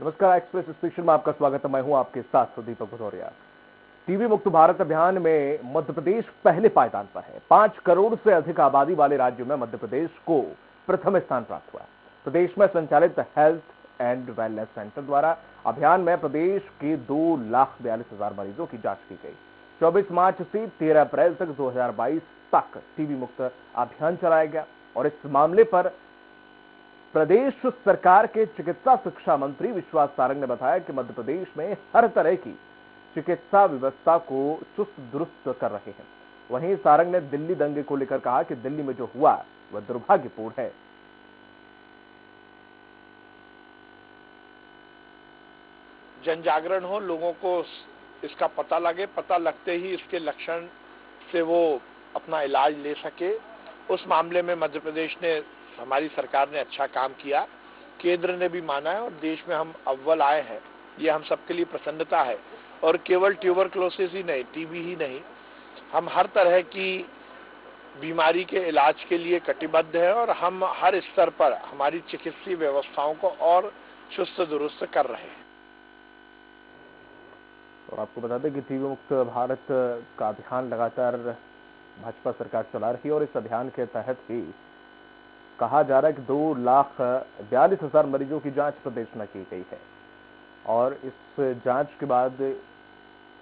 नमस्कार, express special में आपका स्वागत है। मैं हूं आपके साथ दीपक भदौरिया। टीबी मुक्त भारत अभियान में मध्य प्रदेश पहले पायदान पर है। 5 करोड़ से अधिक आबादी वाले राज्यों में मध्य प्रदेश को प्रथम स्थान प्राप्त हुआ। प्रदेश में संचालित हेल्थ एंड वेलनेस सेंटर द्वारा अभियान में प्रदेश के 2,42,000 मरीजों की जांच की गई। 24 मार्च से 13 अप्रैल तक 2022 तक टीबी मुक्त अभियान चलाया गया और इस मामले पर प्रदेश सरकार के चिकित्सा शिक्षा मंत्री विश्वास सारंग ने बताया कि मध्य प्रदेश में हर तरह की चिकित्सा व्यवस्था को चुस्त दुरुस्त कर रहे हैं। वहीं सारंग ने दिल्ली दंगे को लेकर कहा कि दिल्ली में जो हुआ वह दुर्भाग्यपूर्ण है। जन जागरण हो, लोगों को इसका पता लगे, पता लगते ही इसके लक्षण से वो अपना इलाज ले सके। उस मामले में मध्य प्रदेश ने, हमारी सरकार ने अच्छा काम किया। केंद्र ने भी माना है और देश में हम अव्वल आए हैं, ये हम सबके लिए प्रसन्नता है। और केवल ट्यूबरक्लोसिस ही नहीं, टीबी ही नहीं, हम हर तरह की बीमारी के इलाज के लिए कटिबद्ध है और हम हर स्तर पर हमारी चिकित्सीय व्यवस्थाओं को और चुस्त दुरुस्त कर रहे हैं। और आपको बता दें कि टीबी मुक्त भारत का अभियान लगातार भाजपा सरकार चला रही है और इस अभियान के तहत ही कहा जा रहा है कि 2,42,000 मरीजों की जांच प्रदेश में की गई है। और इस जांच के बाद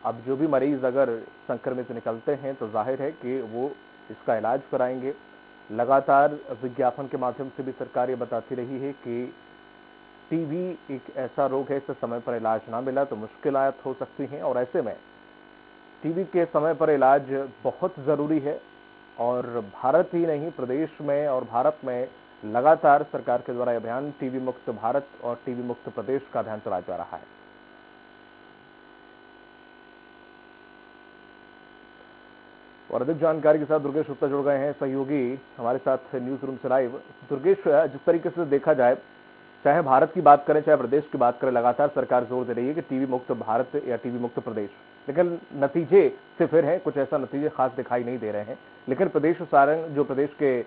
अब जो भी मरीज अगर संक्रमित निकलते हैं तो जाहिर है कि वो इसका इलाज कराएंगे। लगातार विज्ञापन के माध्यम से भी सरकार ये बताती रही है कि टीबी एक ऐसा रोग है, इससे समय पर इलाज ना मिला तो मुश्किलात हो सकती हैं और ऐसे में टीबी के समय पर इलाज बहुत जरूरी है। और भारत ही नहीं, प्रदेश में और भारत में लगातार सरकार के द्वारा अभियान टीबी मुक्त भारत और टीबी मुक्त प्रदेश का अभियान चलाया जा रहा है। और अधिक जानकारी के साथ दुर्गेश गुप्ता जुड़ गए हैं, सहयोगी हमारे साथ न्यूज रूम से लाइव। दुर्गेश, जिस तरीके से देखा जाए, चाहे भारत की बात करें चाहे प्रदेश की बात करें, लगातार सरकार जोर दे रही है कि टीबी मुक्त भारत या टीबी मुक्त प्रदेश, लेकिन नतीजे से फिर हैं, कुछ ऐसा नतीजे खास दिखाई नहीं दे रहे हैं। लेकिन प्रदेश सारंग, जो प्रदेश के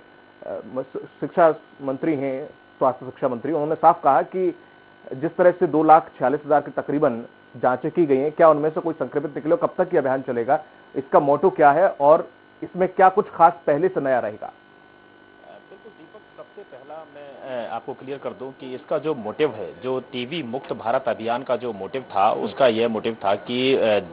शिक्षा मंत्री हैं, स्वास्थ्य शिक्षा मंत्री, उन्होंने साफ कहा कि जिस तरह से 2,46,000 की तकरीबन जांचें की गई हैं, क्या उनमें से कोई संक्रमित निकले? कब तक ये अभियान चलेगा? इसका मोटो क्या है और इसमें क्या कुछ खास पहले से नया रहेगा? बिल्कुल दीपक, सबसे पहला मैं आपको क्लियर कर दूं कि इसका जो मोटिव है, जो टीबी मुक्त भारत अभियान का जो मोटिव था, उसका यह मोटिव था कि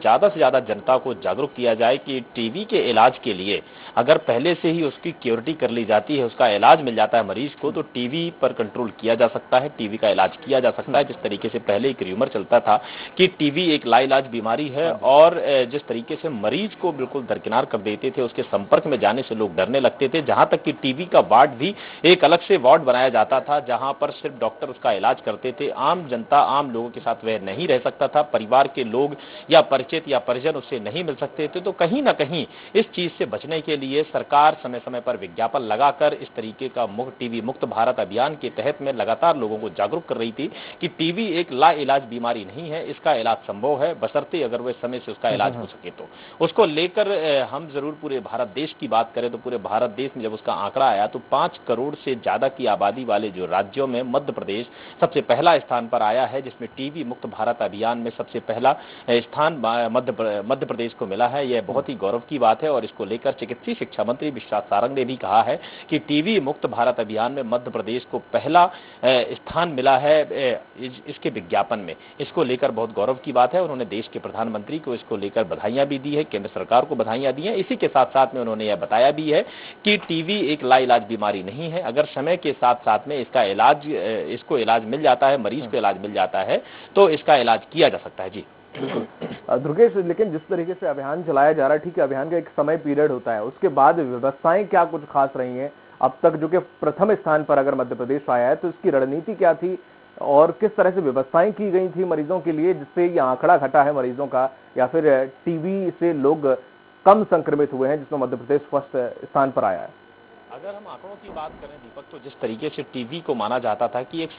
ज्यादा से ज्यादा जनता को जागरूक किया जाए कि टीबी के इलाज के लिए अगर पहले से ही उसकी क्योरिटी कर ली जाती है, उसका इलाज मिल जाता है मरीज को, तो टीबी पर कंट्रोल किया जा सकता है, टीबी का इलाज किया जा सकता है। जिस तरीके से पहले एक र्यूमर चलता था कि टीबी एक लाइलाज बीमारी है और जिस तरीके से मरीज को बिल्कुल दरकिनार कर देते थे, उसके संपर्क में जाने से लोग डरने लगते थे, जहां तक कि टीबी का वार्ड भी एक अलग से वार्ड बनाया जाता था जहां पर सिर्फ डॉक्टर उसका इलाज करते थे। आम जनता, आम लोगों के साथ वह नहीं रह सकता था, परिवार के लोग या परिचित या परिजन उससे नहीं मिल सकते थे। तो कहीं ना कहीं इस चीज से बचने के लिए सरकार समय समय पर विज्ञापन लगाकर इस तरीके का टीबी मुक्त भारत अभियान के तहत में लगातार लोगों को जागरूक कर रही थी कि टीबी एक लाइलाज बीमारी नहीं है, इसका इलाज संभव है, बशर्ते अगर वह समय से उसका इलाज हो सके। तो उसको लेकर हम जरूर पूरे भारत देश की बात करें तो पूरे भारत देश में जब उसका आंकड़ा आया तो 5 करोड़ से ज्यादा की आबादी वाले जो राज्यों में मध्य प्रदेश सबसे पहला स्थान पर आया है, जिसमें टीबी मुक्त भारत अभियान में सबसे पहला स्थान मध्य प्रदेश को मिला है। यह बहुत ही गौरव की बात है और इसको लेकर चिकित्सीय शिक्षा मंत्री विश्वास सारंग ने भी कहा है कि टीबी मुक्त भारत अभियान में मध्य प्रदेश को पहला स्थान मिला है इसके विज्ञापन में। इसको लेकर बहुत गौरव की बात है। उन्होंने देश के प्रधानमंत्री को इसको लेकर बधाइयां भी दी है, केंद्र सरकार को बधाइयां दी हैं। इसी के साथ साथ में उन्होंने यह बताया भी है कि टीबी एक लाइलाज बीमारी नहीं है, अगर समय के साथ साथ में इसको इलाज मिल जाता है, मरीज को इलाज मिल जाता है तो इसका इलाज किया जा सकता है। जी बिल्कुल दुर्गेश, लेकिन जिस तरीके से अभियान चलाया जा रहा है, ठीक है, अभियान का एक समय पीरियड होता है, उसके बाद व्यवस्थाएं क्या कुछ खास रही हैं अब तक? जो कि प्रथम स्थान पर अगर मध्य प्रदेश आया है तो इसकी रणनीति क्या थी और किस तरह से व्यवस्थाएं की गई थी मरीजों के लिए, जिससे ये आंकड़ा घटा है मरीजों का, या फिर टीबी से लोग कम संक्रमित हुए हैं जिसमें मध्य प्रदेश फर्स्ट स्थान पर आया है? अगर हम आंकड़ों की बात करें दीपक, तो जिस तरीके से टीबी को माना जाता था कि एक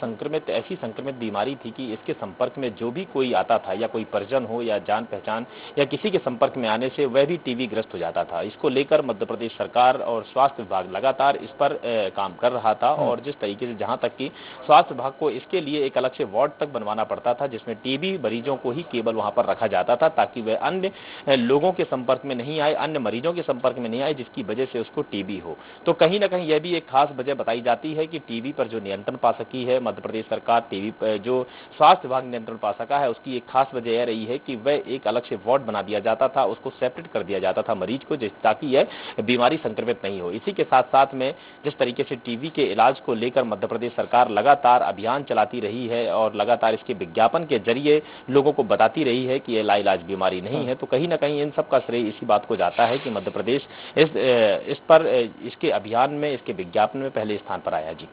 ऐसी संक्रमित बीमारी थी कि इसके संपर्क में जो भी कोई आता था, या कोई परिजन हो या जान पहचान या किसी के संपर्क में आने से वह भी टीबी ग्रस्त हो जाता था। इसको लेकर मध्य प्रदेश सरकार और स्वास्थ्य विभाग लगातार इस पर काम कर रहा था, और जिस तरीके से जहां तक कि स्वास्थ्य विभाग को इसके लिए एक अलग से वार्ड तक बनवाना पड़ता था, जिसमें टीबी मरीजों को ही केवल वहां पर रखा जाता था, ताकि वह अन्य लोगों के संपर्क में नहीं आए, अन्य मरीजों के संपर्क में नहीं आए, जिसकी वजह से उसको टीबी हो। तो कहीं ना कहीं यह भी एक खास वजह बताई जाती है कि टीबी पर जो नियंत्रण पा सकी है मध्य प्रदेश सरकार, टीबी पर जो स्वास्थ्य विभाग नियंत्रण पा सका है, उसकी एक खास वजह यह रही है कि वह एक अलग से वार्ड बना दिया जाता था, उसको सेपरेट कर दिया जाता था मरीज को, ताकि यह बीमारी संक्रमित नहीं हो। इसी के साथ साथ में जिस तरीके से टीबी के इलाज को लेकर मध्य प्रदेश सरकार लगातार अभियान चलाती रही है और लगातार इसके विज्ञापन के जरिए लोगों को बताती रही है कि यह लाइलाज बीमारी नहीं है, तो कहीं ना कहीं इन सब का श्रेय इसी बात को जाता है कि मध्य प्रदेश इसके अभियान में, इसके विज्ञापन में पहले स्थान पर आया। जी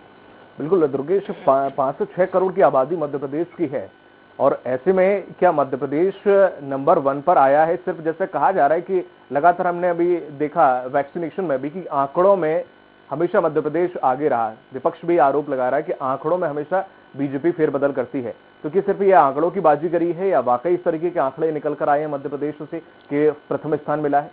बिल्कुल दुर्गेश, 5 से 6 करोड़ की आबादी मध्य प्रदेश की है, और ऐसे में क्या मध्य प्रदेश नंबर 1 पर आया है? सिर्फ जैसे कहा जा रहा है कि लगातार हमने अभी देखा वैक्सीनेशन में भी कि आंकड़ों में हमेशा मध्य प्रदेश आगे रहा। विपक्ष भी आरोप लगा रहा है कि आंकड़ों में हमेशा बीजेपी फेरबदल करती है। तो क्या सिर्फ ये आंकड़ों की बाजीगरी है, या वाकई इस तरीके के आंकड़े निकल कर आए हैं मध्य प्रदेश से कि प्रथम स्थान मिला है?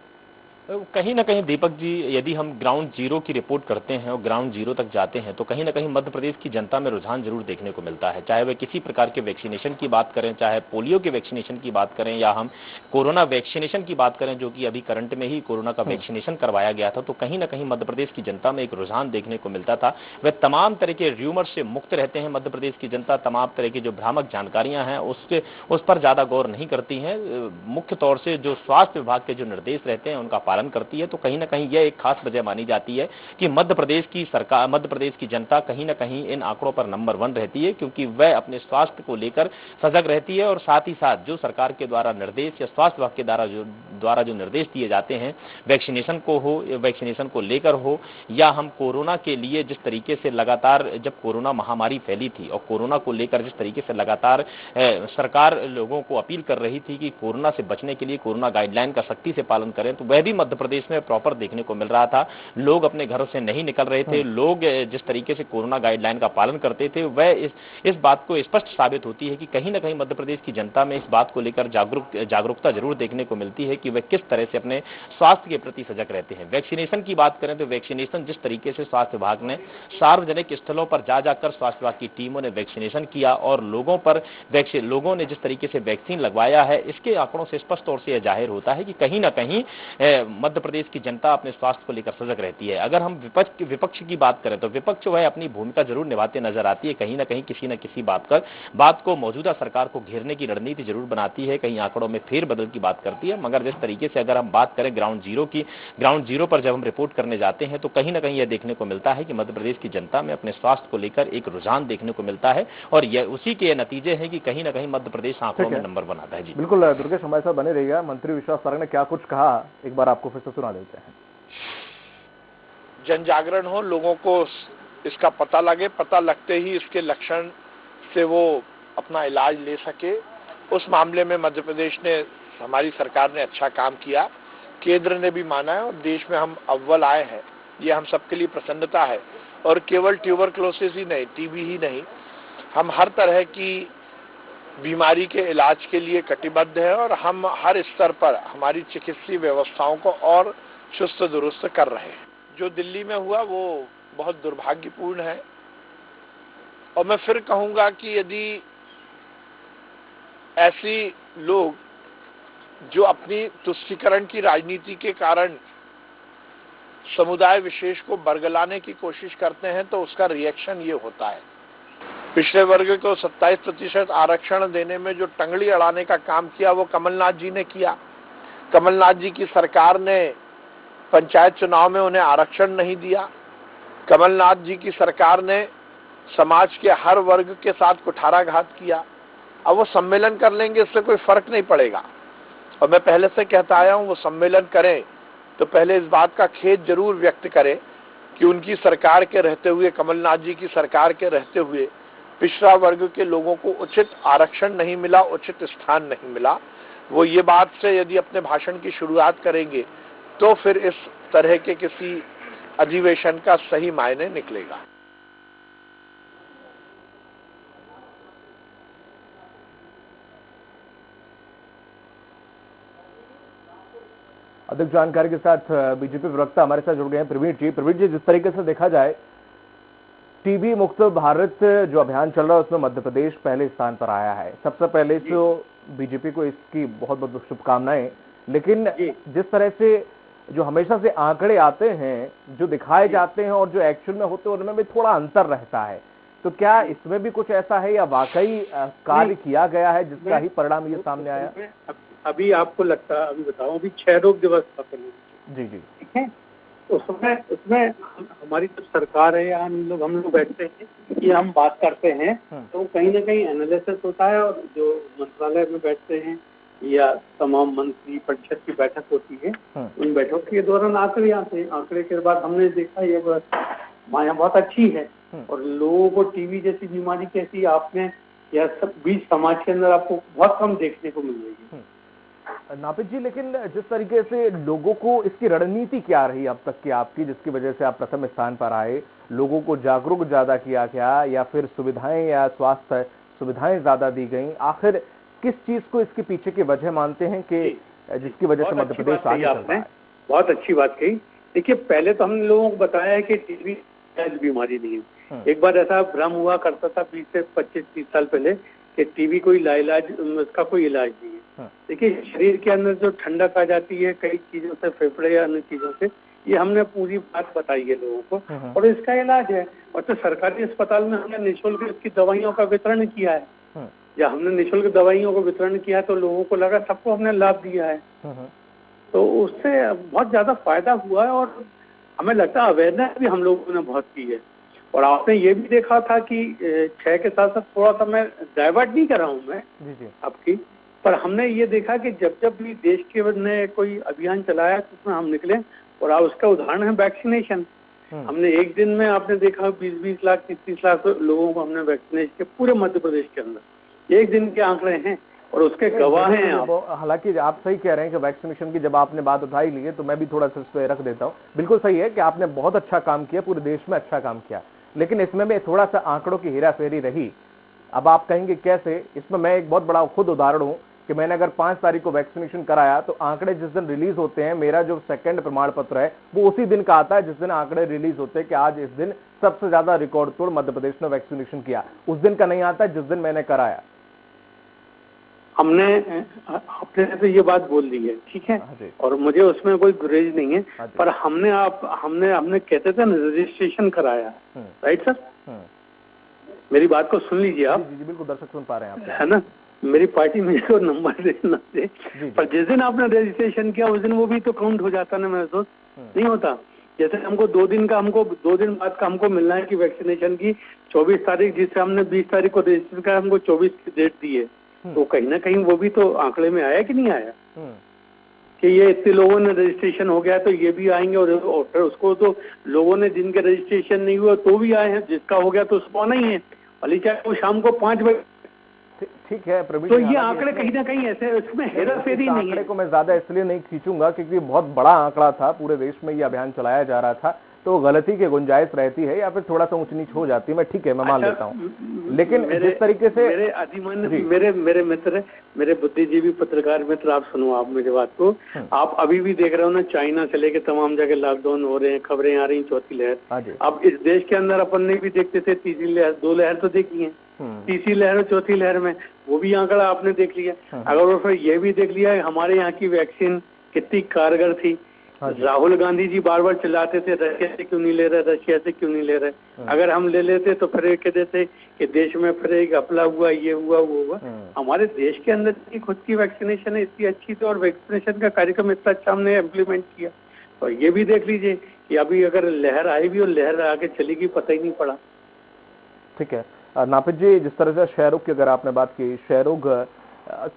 कहीं ना कहीं दीपक जी, यदि हम ग्राउंड जीरो की रिपोर्ट करते हैं और ग्राउंड जीरो तक जाते हैं, तो कहीं ना कहीं मध्य प्रदेश की जनता में रुझान जरूर देखने को मिलता है। चाहे वह किसी प्रकार के वैक्सीनेशन की बात करें, चाहे पोलियो के वैक्सीनेशन की बात करें, या हम कोरोना वैक्सीनेशन की बात करें, जो कि अभी करंट में ही कोरोना का वैक्सीनेशन करवाया गया था, तो कहीं ना कहीं मध्य प्रदेश की जनता में एक रुझान देखने को मिलता था। वह तमाम तरह के र्यूमर से मुक्त रहते हैं मध्य प्रदेश की जनता, तमाम तरह की जो भ्रामक जानकारियां हैं उस पर ज्यादा गौर नहीं करती है। मुख्य तौर से जो स्वास्थ्य विभाग के जो निर्देश रहते हैं उनका पालन करती है। तो कहीं ना कहीं यह एक खास वजह मानी जाती है कि मध्य प्रदेश की सरकार, मध्य प्रदेश की जनता कहीं ना कहीं इन आंकड़ों पर नंबर 1 रहती है, क्योंकि वह अपने स्वास्थ्य को लेकर सजग रहती है, और साथ ही साथ जो सरकार के द्वारा निर्देश या स्वास्थ्य विभाग के द्वारा जो निर्देश दिए जाते हैं, वैक्सीनेशन को लेकर हो, या हम कोरोना के लिए जिस तरीके से लगातार, जब कोरोना महामारी फैली थी और कोरोना को लेकर जिस तरीके से लगातार सरकार लोगों को अपील कर रही थी कि कोरोना से बचने के लिए कोरोना गाइडलाइन का सख्ती से पालन करें, तो वह भी मध्य प्रदेश में प्रॉपर देखने को मिल रहा था। लोग अपने घरों से नहीं निकल रहे थे, लोग जिस तरीके से कोरोना गाइडलाइन का पालन करते थे, वह इस बात को स्पष्ट साबित होती है कि कहीं ना कहीं मध्य प्रदेश की जनता में इस बात को लेकर जागरूकता जरूर देखने को मिलती है कि वह किस तरह से अपने स्वास्थ्य के प्रति सजग रहते हैं। वैक्सीनेशन की बात करें तो वैक्सीनेशन जिस तरीके से स्वास्थ्य विभाग ने सार्वजनिक स्थलों पर जाकर स्वास्थ्य विभाग की टीमों ने वैक्सीनेशन किया और लोगों ने जिस तरीके से वैक्सीन लगवाया है, इसके आंकड़ों से स्पष्ट तौर से यह जाहिर होता है कि कहीं ना कहीं मध्य प्रदेश की जनता अपने स्वास्थ्य को लेकर सजग रहती है। अगर हम विपक्ष की बात करें तो विपक्ष वह अपनी भूमिका जरूर निभाते नजर आती है, कहीं ना कहीं किसी न किसी बात को मौजूदा सरकार को घेरने की रणनीति जरूर बनाती है, कहीं आंकड़ों में फेरबदल की बात करती है। मगर जिस तरीके से अगर हम बात करें ग्राउंड जीरो पर जब हम रिपोर्ट करने जाते हैं, तो कहीं ना कहीं यह देखने को मिलता है कि मध्य प्रदेश की जनता में अपने स्वास्थ्य को लेकर एक रुझान देखने को मिलता है, और यह उसी के नतीजे हैं कि कहीं ना कहीं मध्य प्रदेश आंकड़ों में नंबर 1 आता है। जी बिल्कुल दुर्गेश, हमारे साथ बने रहिएगा। मंत्री विश्वास सारंग ने क्या कुछ कहा, एक बार आपको फिर से सुना देते हैं। जन जागरण हो, लोगों को इसका पता लगे, पता लगते ही इसके लक्षण से वो अपना इलाज ले सके, उस मामले में मध्य प्रदेश ने, हमारी सरकार ने अच्छा काम किया। केंद्र ने भी माना है और देश में हम अव्वल आए हैं, ये हम सबके लिए प्रसन्नता है। और केवल ट्यूबरक्लोसिस ही नहीं, टीबी ही नहीं, हम हर तरह की बीमारी के इलाज के लिए कटिबद्ध है, और हम हर स्तर पर हमारी चिकित्सीय व्यवस्थाओं को और चुस्त दुरुस्त कर रहे हैं। जो दिल्ली में हुआ वो बहुत दुर्भाग्यपूर्ण है, और मैं फिर कहूंगा कि यदि ऐसी लोग जो अपनी तुष्टीकरण की राजनीति के कारण समुदाय विशेष को बरगलाने की कोशिश करते हैं, तो उसका रिएक्शन ये होता है। पिछड़े वर्ग को 27% आरक्षण देने में जो टंगड़ी अड़ाने का काम किया वो कमलनाथ जी ने किया। कमलनाथ जी की सरकार ने पंचायत चुनाव में उन्हें आरक्षण नहीं दिया। कमलनाथ जी की सरकार ने समाज के हर वर्ग के साथ कुठाराघात किया। अब वो सम्मेलन कर लेंगे, इससे कोई फर्क नहीं पड़ेगा। और मैं पहले से कहता आया हूं, वो सम्मेलन करें तो पहले इस बात का खेद जरूर व्यक्त करें कि उनकी सरकार के रहते हुए, कमलनाथ जी की सरकार के रहते हुए पिछड़ा वर्ग के लोगों को उचित आरक्षण नहीं मिला, उचित स्थान नहीं मिला। वो ये बात से यदि अपने भाषण की शुरुआत करेंगे तो फिर इस तरह के किसी अधिवेशन का सही मायने निकलेगा। अधिक जानकारी के साथ बीजेपी प्रवक्ता हमारे साथ जुड़ गए हैं प्रवीण जी। प्रवीण जी, जिस तरीके से देखा जाए टीबी मुक्त भारत जो अभियान चल रहा है उसमें मध्य प्रदेश पहले स्थान पर आया है। सबसे पहले तो बीजेपी को इसकी बहुत बहुत शुभकामनाएं। लेकिन जिस तरह से जो हमेशा से आंकड़े आते हैं, जो दिखाए जाते हैं और जो एक्चुअल में होते हैं उनमें भी थोड़ा अंतर रहता है, तो क्या इसमें भी कुछ ऐसा है या वाकई कार्य किया गया है जिसका ही परिणाम ये सामने आया? अभी आपको लगता है, अभी बताओ, अभी क्षय रोग दिवस था पहले। जी जी, ठीक है, उसमें हमारी जो सरकार है या हम लोग बैठते हैं कि हम बात करते हैं तो कहीं ना कहीं एनालिसिस होता है, और जो मंत्रालय में बैठते हैं या तमाम मंत्री परिषद की बैठक होती है, उन बैठकों के दौरान आंकड़े आते हैं। आंकड़े के बाद हमने देखा ये माया बहुत अच्छी है, और लोगों को टीबी जैसी बीमारी कैसी आपने या बीच समाज के अंदर आपको बहुत कम देखने को मिल रही है। नापित जी, लेकिन जिस तरीके से लोगों को इसकी रणनीति क्या रही अब तक की आपकी, जिसकी वजह से आप प्रथम स्थान पर आए? लोगों को जागरूक ज्यादा किया गया या फिर सुविधाएं या स्वास्थ्य सुविधाएं ज्यादा दी गई? आखिर किस चीज को इसके पीछे की वजह मानते हैं कि जिसकी वजह से मध्य प्रदेश आगे चल रहा है? बहुत अच्छी बात कही। देखिए, पहले तो हमने लोगों को बताया है कि टीबी बीमारी नहीं है। एक बार ऐसा भ्रम हुआ करता था 20 से 25-30 साल पहले कि टीबी कोई लाइलाज, उसका कोई इलाज नहीं है। देखिए, शरीर के अंदर जो ठंडक आ जाती है कई चीजों से, फेफड़े या अन्य चीजों से, ये हमने पूरी बात बताई है लोगों को, और इसका इलाज है। और तो सरकारी अस्पताल में हमने निःशुल्क इसकी दवाइयों का वितरण किया है। या हमने निःशुल्क दवाइयों को वितरण किया तो लोगों को लगा, सबको हमने लाभ दिया है, तो उससे बहुत ज्यादा फायदा हुआ है। और हमें लगता है अवेयरनेस भी हम लोगों ने बहुत की है। और आपने ये भी देखा था कि क्षय के साथ साथ थोड़ा सा मैं डाइवर्ट नहीं कर रहा हूँ मैं आपकी, पर हमने ये देखा कि जब जब भी देश के ने कोई अभियान चलाया तो उसमें हम निकले, और आप उसका उदाहरण है वैक्सीनेशन। हमने एक दिन में आपने देखा 20-20 लाख 30-30 लाख लोगों को हमने वैक्सीनेशन किया पूरे मध्य प्रदेश के अंदर। एक दिन के आंकड़े हैं और उसके गवाह हैं आप। हालांकि आप सही कह रहे हैं कि वैक्सीनेशन की जब आपने बात उठाई ली है तो मैं भी थोड़ा सा इस पे रख देता हूँ। बिल्कुल सही है कि आपने बहुत अच्छा काम किया, पूरे देश में अच्छा काम किया, लेकिन इसमें भी थोड़ा सा आंकड़ों की हेराफेरी रही। अब आप कहेंगे कैसे? इसमें मैं एक बहुत बड़ा खुद उदाहरण हूँ कि मैंने अगर 5 तारीख को वैक्सीनेशन कराया तो आंकड़े जिस दिन रिलीज होते हैं, मेरा जो सेकंड प्रमाण पत्र है वो उसी दिन का आता है जिस दिन आंकड़े रिलीज होते हैं कि आज इस दिन सबसे ज्यादा रिकॉर्ड तोड़ मध्य प्रदेश ने वैक्सीनेशन किया। उस दिन का नहीं आता जिस दिन मैंने कराया। आपने तो ये बात बोल दी है, ठीक है, और मुझे उसमें कोई गुरेज नहीं है, पर हमने कहते थे ना रजिस्ट्रेशन कराया, राइट सर? मेरी बात को सुन लीजिए आप। जी बिल्कुल, दर्शक सुन पा रहे हैं आप, है ना? मेरी पार्टी में तो नंबर देना दे, पर जिस दिन आपने रजिस्ट्रेशन किया उस दिन वो भी तो काउंट हो जाता ना मेरे दोस्त, नहीं होता? जैसे हमको 2 दिन बाद का हमको मिलना है कि वैक्सीनेशन की 24 तारीख, जिससे हमने 20 तारीख को रजिस्टर किया, हमको 24 की डेट दी है, तो कहीं ना कहीं वो भी तो आंकड़े में आया कि नहीं आया कि ये इतने लोगों ने रजिस्ट्रेशन हो गया तो ये भी आएंगे, और फिर उसको तो लोगों ने जिनके रजिस्ट्रेशन नहीं हुआ तो भी आए हैं, जिसका हो गया तो उसको आना ही है, भले चाहे वो शाम को 5 बजे। ठीक है प्रवीण, तो ये आंकड़े कहीं ना कहीं ऐसे, उसमें हेराफेरी नहीं है। आंकड़े को मैं ज्यादा इसलिए नहीं खींचूंगा क्योंकि बहुत बड़ा आंकड़ा था, पूरे देश में ये अभियान चलाया जा रहा था, तो गलती की गुंजाइश रहती है या फिर थोड़ा सा ऊंच नीच हो जाती है, मैं ठीक है, मैं मान लेता हूँ। लेकिन जिस तरीके से मेरे अधिमान्य मेरे मित्र, मेरे बुद्धिजीवी पत्रकार मित्र, आप सुनो आप मेरी बात को। आप अभी भी देख रहे हो ना, चाइना से लेके तमाम जगह लॉकडाउन हो रहे हैं, खबरें आ रही, चौथी लहर। अब इस देश के अंदर अपन ने भी देखते थे तीसरी लहर, 2 लहर तो देखी है, तीसरी लहर और चौथी लहर में वो भी आंकड़ा आपने देख लिया। अगर वो फिर ये भी देख लिया हमारे यहाँ की वैक्सीन कितनी कारगर थी। राहुल गांधी जी बार बार चिल्लाते थे रशिया से क्यों नहीं ले रहे, रशिया से क्यों नहीं ले रहे। अगर हम ले लेते तो फिर कह देते कि देश में फिर एक घपला हुआ, ये हुआ, वो हुआ। हमारे देश के अंदर की खुद की वैक्सीनेशन इतनी अच्छी थी और वैक्सीनेशन का कार्यक्रम इतना अच्छा हमने इम्प्लीमेंट किया। और ये भी देख लीजिए कि अभी अगर लहर आई भी और लहर आगे चलेगी पता ही नहीं पड़ा। ठीक है नापित जी, जिस तरह से क्षय रोग की अगर आपने बात की, क्षय रोग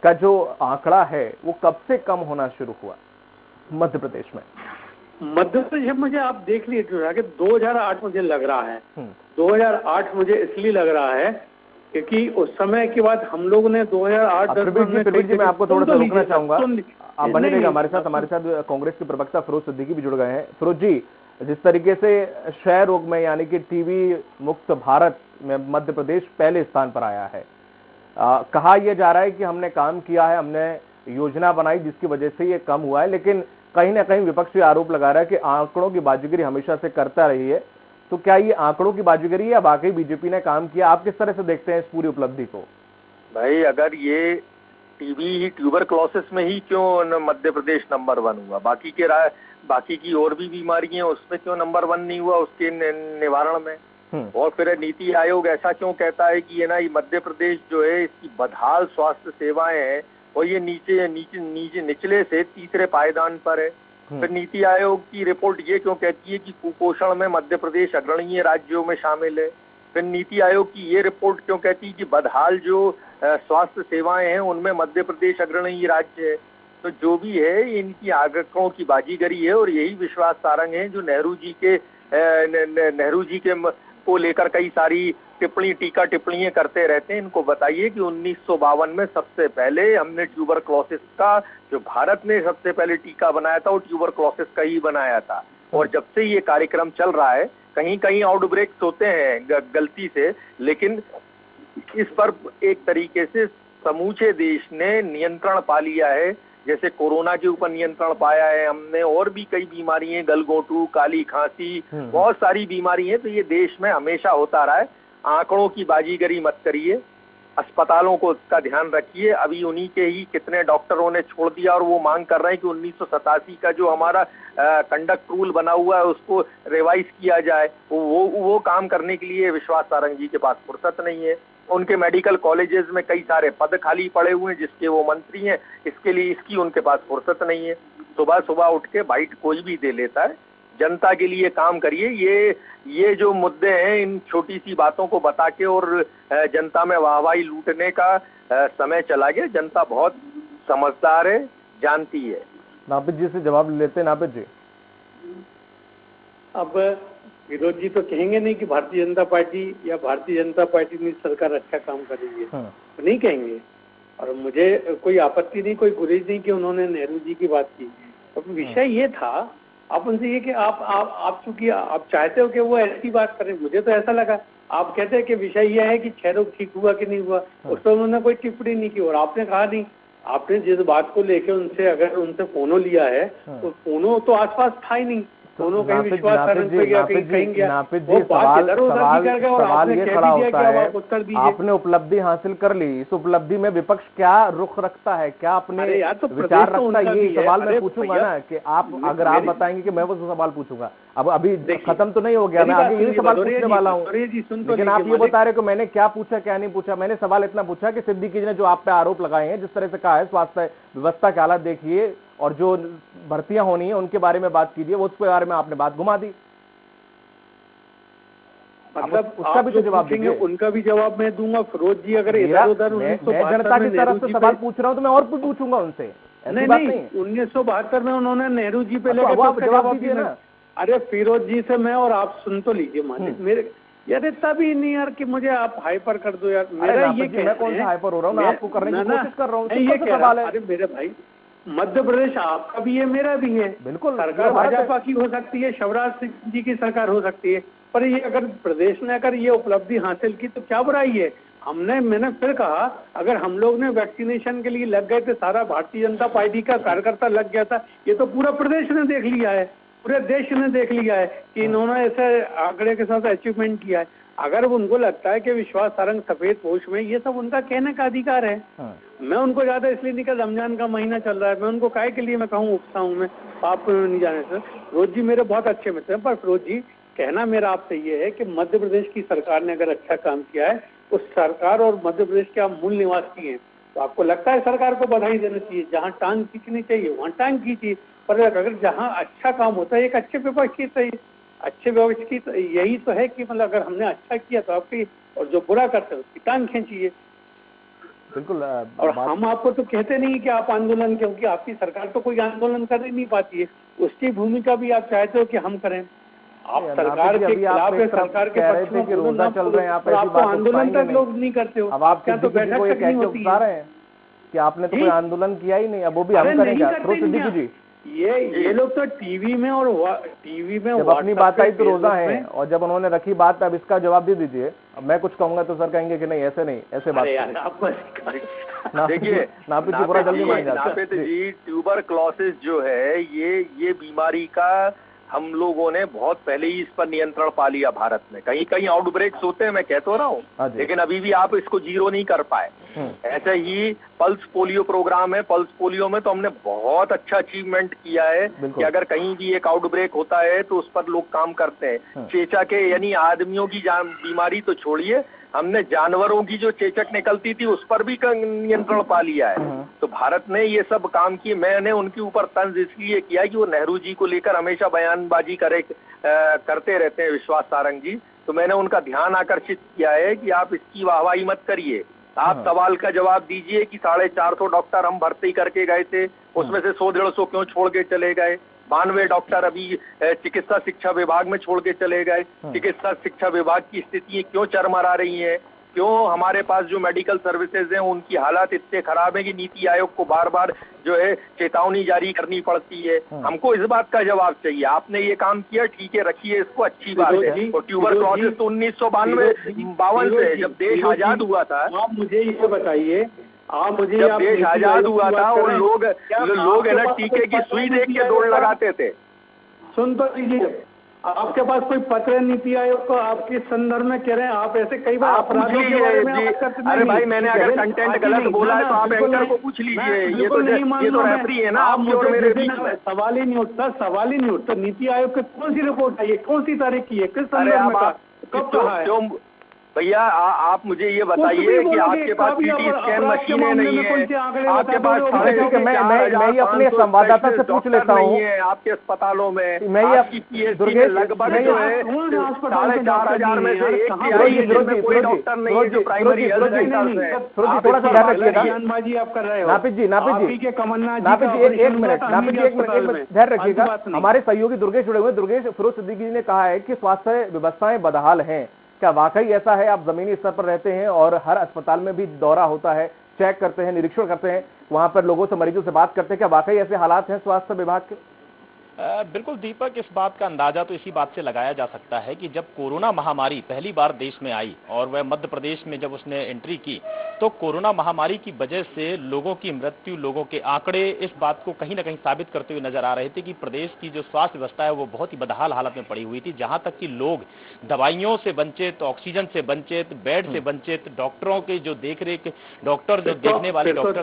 का जो आंकड़ा है वो कब से कम होना शुरू हुआ मध्य प्रदेश में? मध्य प्रदेश मुझे आप देख लीजिए 2008 मुझे लग रहा है, 2008 मुझे इसलिए लग रहा है क्योंकि उस समय के बाद हम लोग ने 2008-10 में मैं आपको थोड़ा सा रोकना चाहूंगा, आप बने रहिएगा हमारे साथ। कांग्रेस के प्रवक्ता फिरोज सिद्दीकी भी जुड़ गए हैं। फिरोज जी, जिस तरीके से क्षय रोग में यानी कि टीबी मुक्त भारत में मध्य प्रदेश पहले स्थान पर आया है, कहा यह जा रहा है कि हमने काम किया है, हमने योजना बनाई जिसकी वजह से ये कम हुआ है, लेकिन कहीं ना कहीं विपक्ष आरोप लगा रहा है कि आंकड़ों की बाजीगरी हमेशा से करता रही है। तो क्या ये आंकड़ों की बाजीगरी है या वाकई बीजेपी ने काम किया? आप किस तरह से देखते हैं इस पूरी उपलब्धि को? भाई अगर ये टीबी ट्यूबरक्लोसिस में ही क्यों मध्य प्रदेश नंबर 1 हुआ, बाकी की और भी बीमारियां उसमें क्यों नंबर 1 नहीं हुआ उसके निवारण में? और फिर नीति आयोग ऐसा क्यों कहता है कि ये ना ये मध्य प्रदेश जो है इसकी बदहाल स्वास्थ्य सेवाएं हैं और ये निचले से तीसरे पायदान पर है। फिर नीति आयोग की रिपोर्ट ये क्यों कहती है कि कुपोषण में मध्य प्रदेश अग्रणीय राज्यों में शामिल है? फिर नीति आयोग की ये रिपोर्ट क्यों कहती है कि बदहाल जो स्वास्थ्य सेवाएं हैं उनमें मध्य प्रदेश अग्रणीय राज्य है? तो जो भी है इनकी आंकड़ों की बाजीगरी है और यही विश्वास सारंग है जो नेहरू जी के को लेकर कई सारी टीका टिप्पणियां करते रहते हैं। इनको बताइए कि 1952 में सबसे पहले हमने ट्यूबरक्लोसिस का, जो भारत ने सबसे पहले टीका बनाया था वो ट्यूबरक्लोसिस का ही बनाया था। और जब से ये कार्यक्रम चल रहा है कहीं कहीं आउटब्रेक्स होते हैं गलती से, लेकिन इस पर एक तरीके से समूचे देश ने नियंत्रण पा लिया है। जैसे कोरोना के ऊपर नियंत्रण पाया है हमने, और भी कई बीमारियां, गलघोंटू, काली खांसी, बहुत सारी बीमारी हैं। तो ये देश में हमेशा होता रहा है। आंकड़ों की बाजीगरी मत करिए, अस्पतालों को का ध्यान रखिए। अभी उन्हीं के ही कितने डॉक्टरों ने छोड़ दिया और वो मांग कर रहे हैं कि 1987 का जो हमारा कंडक्ट रूल बना हुआ है उसको रिवाइज किया जाए। वो काम करने के लिए विश्वास सारंग जी के पास फुर्सत नहीं है। उनके मेडिकल कॉलेजेस में कई सारे पद खाली पड़े हुए हैं जिसके वो मंत्री हैं, इसकी उनके पास फुर्सत नहीं है। सुबह सुबह उठ के बाइट कोई भी दे लेता है। जनता के लिए काम करिए। ये जो मुद्दे हैं इन छोटी सी बातों को बता के और जनता में वाहवाही लूटने का समय चला गया। जनता बहुत समझदार है, जानती है। नापित जी से जवाब लेते हैं। नापित जी, अब विरोध जी तो कहेंगे नहीं कि भारतीय जनता पार्टी या भारतीय जनता पार्टी में सरकार अच्छा काम कर रही है, तो नहीं कहेंगे। और मुझे कोई आपत्ति नहीं, कोई गुरेज नहीं कि उन्होंने नेहरू जी की बात की। अब विषय ये था, आप उनसे ये कि आप चूंकि आप चाहते हो कि वो ऐसी बात करें, मुझे तो ऐसा लगा आप कहते हैं कि विषय यह है कि क्षय रोग ठीक हुआ कि नहीं हुआ, उस पर उन्होंने कोई टिप्पणी नहीं की। और आपने कहा नहीं, आपने जिस बात को लेकर उनसे अगर उनसे फोनो लिया है तो फोनो तो आसपास था ही नहीं। दोनों कहीं विश्वास सारंग पे गया, कहीं गया। वो बात इधर-उधर की कर गया और आपने कह भी दिया कि अब आप उत्तर दीजिए। आपने उपलब्धि हासिल कर ली, इस उपलब्धि में विपक्ष क्या रुख रखता है, क्या अपने विचार रखता है? ये सवाल मैं पूछूंगा ना कि आप अगर आप बताएंगे कि मैं वो सवाल पूछूंगा। अब अभी खत्म तो नहीं हो गया, मैं आगे यही सवाल पूछने वाला हूँ। लेकिन आप ये बता रहे हो कि मैंने क्या पूछा क्या नहीं पूछा। मैंने सवाल इतना पूछा कि सिद्दीकी जी ने जो आप पे आरोप लगाए हैं, जिस तरह से कहा है स्वास्थ्य व्यवस्था के हालात देखिए और जो भर्तियां होनी है उनके बारे में बात कीजिए, उसके बारे में आपने बात घुमा दी। मतलब उसका भी तो जवाब देंगे, उनका भी जवाब मैं दूंगा। फिरोज जी अगर इधर-उधर मैं जनता की तरफ से सवाल पूछ रहा हूँ तो मैं और कुछ पूछूंगा उनसे। नहीं, 1972 में उन्होंने नेहरू जी पे लेकर जवाब दीजिए ना। अरे फिरोज जी से मैं और आप सुन तो लीजिए मालिक मेरे यार, तभी नहीं यार कि मुझे आप हाइपर कर दो यार। मेरा ये मैं कौन सा हाइपर हो रहा हूँ? मैं आपको करने की कोशिश कर रहा हूँ। ये सवाल है। अरे मेरे भाई, मध्य प्रदेश आपका भी है, मेरा भी है। बिल्कुल, सरकार भाजपा की हो सकती है, शिवराज सिंह जी की सरकार हो सकती है, पर ये अगर प्रदेश ने अगर ये उपलब्धि हासिल की तो क्या बुराई है? मैंने फिर कहा, अगर हम लोग ने वैक्सीनेशन के लिए लग गए थे, सारा भारतीय जनता पार्टी का कार्यकर्ता लग गया था, ये तो पूरा प्रदेश ने देख लिया है, पूरे देश ने देख लिया है कि इन्होंने ऐसे आंकड़े के साथ अचीवमेंट किया है। अगर उनको लगता है कि विश्वास सारंग सफेद पोश में, ये सब उनका कहने का अधिकार है। मैं उनको ज्यादा इसलिए नहीं कहा, रमजान का महीना चल रहा है, मैं उनको काहे के लिए मैं कहूँ उकसा हूँ मैं, आपको नहीं जाने से। फिरोज जी मेरे बहुत अच्छे मित्र हैं, पर फिरोज जी कहना मेरा आपसे ये है कि मध्य प्रदेश की सरकार ने अगर अच्छा काम किया है, उस सरकार और मध्य प्रदेश के आप मूल निवासी हैं, तो आपको लगता है सरकार को बधाई देनी चाहिए। जहाँ टांग खींचनी चाहिए वहाँ टांग खींचिए, पर अगर जहाँ अच्छा काम होता है एक अच्छे विपक्ष की चाहिए, अच्छे विपक्ष की तो यही तो है कि मतलब अगर हमने अच्छा किया तो आपकी, और जो बुरा करते हैं उसकी टांग खींचिए। बिल्कुल। और हम आपको तो कहते नहीं कि आप आंदोलन, क्योंकि आपकी सरकार तो कोई आंदोलन कर ही नहीं पाती है, उसकी भूमिका भी आप चाहते हो कि हम करें। आप सरकार के खिलाफ है, सरकार के पक्ष में रोजा चल रहे हैं, आप आंदोलन तक लोग नहीं करते हो। अब आप क्या तो बैठक तक नहीं होती है कि आपने तो कोई आंदोलन किया ही नहीं, अब वो भी हम करेंगे? सिद्दीकी जी ये लोग तो टीवी में जब अपनी बात आई तो रोजा है, और जब उन्होंने रखी बात अब इसका जवाब दे दीजिए। अब मैं कुछ कहूंगा तो सर कहेंगे कि नहीं ऐसे नहीं, ऐसे बात देखिए नापित जी पूरा जल्दी मान जाते हैं। नापित जी, ट्यूबरक्लोसिस जो है ये बीमारी का हम लोगों ने बहुत पहले ही इस पर नियंत्रण पा लिया भारत में। कहीं कहीं आउटब्रेक्स होते हैं, मैं कह तो रहा हूँ, लेकिन अभी भी आप इसको जीरो नहीं कर पाए। ऐसे ही पल्स पोलियो प्रोग्राम है, पल्स पोलियो में तो हमने बहुत अच्छा अचीवमेंट किया है कि अगर कहीं भी एक आउटब्रेक होता है तो उस पर लोग काम करते हैं। चेचक के यानी आदमियों की बीमारी तो छोड़िए, हमने जानवरों की जो चेचक निकलती थी उस पर भी नियंत्रण पा लिया है। तो भारत ने ये सब काम किए। मैंने उनके ऊपर तंज इसलिए किया कि वो नेहरू जी को लेकर हमेशा बयानबाजी करते रहते हैं, विश्वास सारंग जी। तो मैंने उनका ध्यान आकर्षित किया है कि आप इसकी वाहवाही मत करिए, आप सवाल का जवाब दीजिए कि 450 डॉक्टर हम भर्ती करके गए थे, उसमें से 100-150 क्यों छोड़ के चले गए? 92 डॉक्टर अभी चिकित्सा शिक्षा विभाग में छोड़ के चले गए। चिकित्सा शिक्षा विभाग की स्थिति क्यों चरमरा रही है? क्यों हमारे पास जो मेडिकल सर्विसेज हैं उनकी हालत इतने खराब है कि नीति आयोग को बार बार जो है चेतावनी जारी करनी पड़ती है? हमको इस बात का जवाब चाहिए। आपने ये काम किया, ठीक है, रखिए इसको, अच्छी बात है। और ट्यूबरक्लोसिस तो 1952 से जब देश आजाद हुआ था, आप मुझे ये बताइए, जब देश आजाद हुआ था वो लोग है ना टीके की सुई देख के दौड़ लगाते थे। सुन तो लीजिए, आपके पास कोई पत्र है नीति आयोग को आपके संदर्भ में कह रहे हैं? आप ऐसे कई बार अपराधों के बारे में बात करते हैं। अरे भाई, मैंने अगर कंटेंट गलत बोला है तो आप एंकर को पूछ लीजिए। ये तो रेफरी है ना, आपके और मेरे बीच में सवाल ही नहीं उठता। नीति आयोग की कौन सी रिपोर्ट आई है, कौन सी तारीख की है, किस संदर्भ में, कब कहा है? भैया आप मुझे ये बताइए कि आपके पास सीटी स्कैन मशीनें नहीं है, आपके पास मैं अपने संवाददाता से पूछ लेता हूँ, आपके अस्पतालों में मैं लगभग जो है 4,500 में से कोई डॉक्टर नहीं है जो प्राइमरी हेल्थ सेंटर्स है। थोड़ा सा ध्यान रखिएगा, बयानबाजी आप कर रहे हो। नापित जी एक मिनट ध्यान रखिएगा। हमारे सहयोगी दुर्गेश जुड़े हुए। दुर्गेश, फिरोज सिद्दीकी जी ने कहा है कि स्वास्थ्य व्यवस्थाएं बदहाल हैं। क्या वाकई ऐसा है? आप जमीनी स्तर पर रहते हैं और हर अस्पताल में भी दौरा होता है, चेक करते हैं, निरीक्षण करते हैं, वहां पर लोगों से, मरीजों से बात करते हैं। क्या वाकई ऐसे हालात हैं स्वास्थ्य विभाग के? बिल्कुल दीपक, इस बात का अंदाजा तो इसी बात से लगाया जा सकता है कि जब कोरोना महामारी पहली बार देश में आई और वह मध्य प्रदेश में जब उसने एंट्री की, तो कोरोना महामारी की वजह से लोगों की मृत्यु, लोगों के आंकड़े इस बात को कहीं ना कहीं साबित करते हुए नजर आ रहे थे कि प्रदेश की जो स्वास्थ्य व्यवस्था है वो बहुत ही बदहाल हालत में पड़ी हुई थी। जहां तक कि लोग दवाइयों से वंचित, ऑक्सीजन से वंचित, बेड से वंचित, डॉक्टरों के जो देखरेख, डॉक्टर जो देखने वाले डॉक्टर,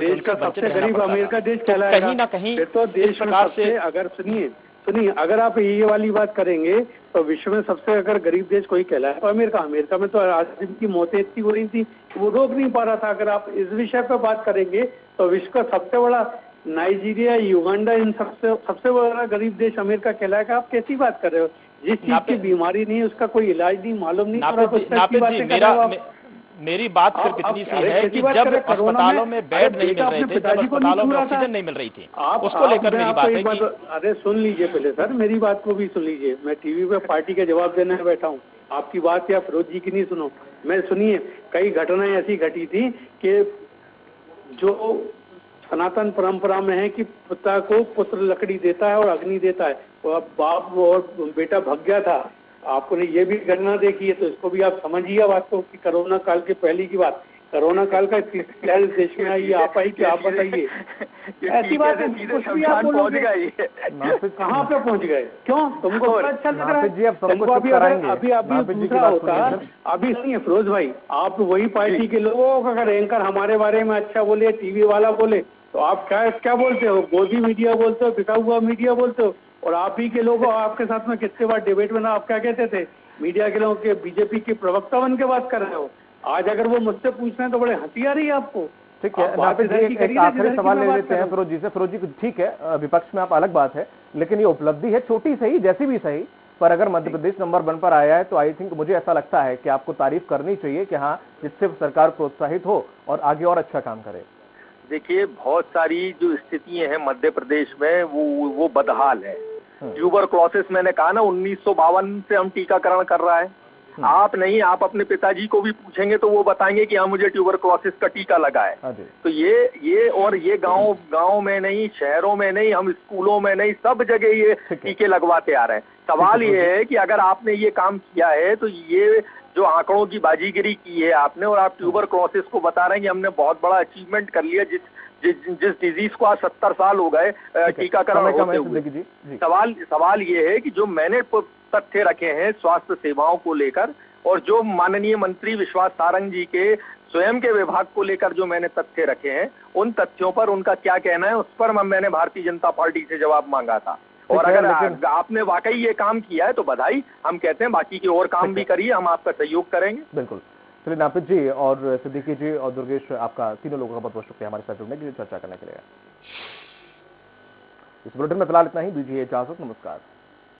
कहीं ना कहीं इस प्रकार से सुनिए, अगर आप ये वाली बात करेंगे तो विश्व में सबसे अगर गरीब देश कोई कहलाए तो अमेरिका में तो आदमी की मौतें इतनी हो रही थी वो रोक नहीं पा रहा था। अगर आप इस विषय पर बात करेंगे तो विश्व का सबसे बड़ा नाइजीरिया, युगांडा, इन सबसे बड़ा गरीब देश अमेरिका कहलाएगा। आप कैसी बात कर रहे हो? जिस चीज की बीमारी नहीं है उसका कोई इलाज नहीं, मालूम नहीं। मेरी बात सिर्फ इतनी सी है कि जब अस्पतालों में बेड नहीं मिल रहे थे, जब अस्पतालों में ऑक्सीजन नहीं मिल रही थी, उसको लेकर मेरी बात है कि अरे सुन लीजिए पहले सर, मेरी बात को भी सुन लीजिए। मैं टीवी पे पार्टी का जवाब देने बैठा हूँ, आपकी बात या फिरोज जी की नहीं सुनो। मैं सुनिए, कई घटनाएं ऐसी घटी थी कि जो सनातन परंपरा में है कि पिता को पुत्र लकड़ी देता है और अग्नि देता है, और बाप और बेटा भग गया था। आपने ये भी घटना देखी है तो इसको भी आप समझिए बात को कि कोरोना काल के पहले की बात, कोरोना काल का देश में आई, आप आई कि आप बताइए? ऐसी बात है, कुछ भी आप बोलोगे कहाँ पे पहुँच गए? क्यों तुमको अच्छा लग रहा है? तुमको अभी दूसरा होता। अभी सुनिए फिरोज भाई, आप वही पार्टी के लोगों को अगर एंकर हमारे बारे में अच्छा बोले, टीवी वाला बोले, तो आप क्या बोलते हो? गोदी मीडिया बोलते हो, बिका हुआ मीडिया बोलते हो। और आप ही के लोगों, आपके साथ में कितने बार डिबेट में ना आप क्या कहते थे? मीडिया के लोगों के बीजेपी के प्रवक्ता बन के बात कर रहे हो। आज अगर वो मुझसे पूछ रहे हैं तो बड़े हंसी आ रही है आपको। ठीक है, एक आखिरी सवाल ले लेते हैं फिरोज जी से। फिरोज जी, ठीक है, विपक्ष में आप अलग बात है, लेकिन ये उपलब्धि है, छोटी सही, जैसी भी सही, पर अगर मध्य प्रदेश नंबर 1 पर आया है तो आई थिंक मुझे ऐसा लगता है कि आपको तारीफ करनी चाहिए कि हाँ, जिससे सरकार प्रोत्साहित हो और आगे और अच्छा काम करे। देखिए, बहुत सारी जो स्थितियां हैं मध्य प्रदेश में वो बदहाल है। ट्यूबरक्लोसिस मैंने कहा ना, 1952 से हम टीकाकरण कर रहा है। आप नहीं, आप अपने पिताजी को भी पूछेंगे तो वो बताएंगे कि हाँ मुझे ट्यूबरक्लोसिस का टीका लगा है। तो ये गांव में नहीं, शहरों में नहीं, हम स्कूलों में नहीं, सब जगह ये टीके लगवाते आ रहे हैं। सवाल ये है कि अगर आपने ये काम किया है तो ये जो आंकड़ों की बाजीगिरी की है आपने, और आप ट्यूबरक्लोसिस को बता रहे हैं कि हमने बहुत बड़ा अचीवमेंट कर लिया, जिस डिजीज को आज 70 साल हो गए टीकाकरण होते हुए। सवाल ये है कि जो मैंने तथ्य रखे हैं स्वास्थ्य सेवाओं को लेकर, और जो माननीय मंत्री विश्वास सारंग जी के स्वयं के विभाग को लेकर जो मैंने तथ्य रखे हैं, उन तथ्यों पर उनका क्या कहना है, उस पर मैंने भारतीय जनता पार्टी से जवाब मांगा था। और अगर आपने वाकई ये काम किया है तो बधाई, हम कहते हैं बाकी के और काम भी करिए, हम आपका सहयोग करेंगे। बिल्कुल। चलिए, नापित जी और सिद्दीकी जी और दुर्गेश, आपका तीनों लोगों का बहुत बहुत शुक्रिया हमारे साथ जुड़ने के लिए, चर्चा करने के लिए। इस बुलेटिन में फिलहाल इतना ही, दीजिए इजाजत, नमस्कार।